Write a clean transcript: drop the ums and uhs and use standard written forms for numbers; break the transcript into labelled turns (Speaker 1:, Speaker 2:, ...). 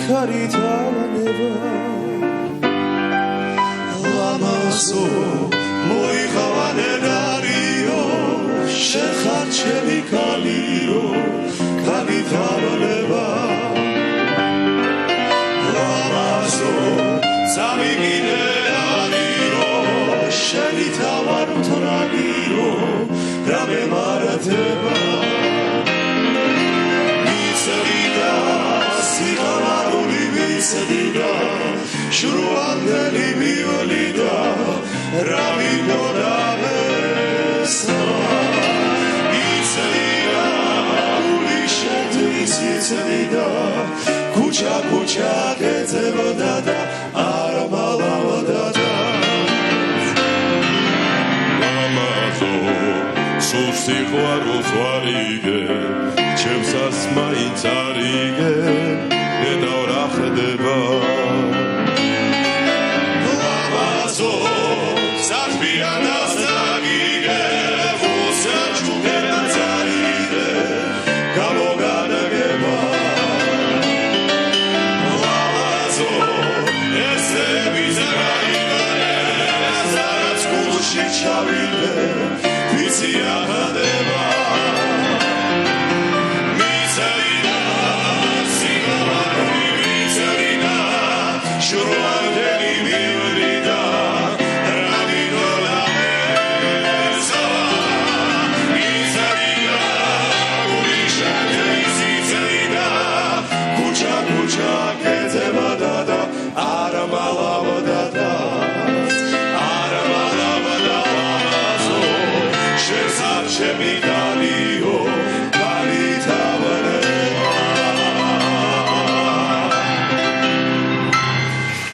Speaker 1: ქარითალანება ლამაზო მოიხავანერარიო შეხარჩელი კალიო ქარითალანება ლამაზო სამიგინერარიო შენი თავარუთრაგიო რამე მარათება Sedida, shruandeli violida, ravido da vesta. Sedida, ulishet sedida, kucha kucha ketevodada, aramalavada. Lamazo, susti khvarus varige, chemsas maintarige. Nedorachedeva Lamazo Satvianas Nagige Vusachuke Nazaride Kalogadageva Lamazo Ese Bizarayigane Zarats Kushichavide Viziahadeva Shruandeli violida, ravido la mesa. Izarida, ulishate izizarida, kucha kucha ketevadada, aramalavadada, aramalavadada, so shezar shemidali.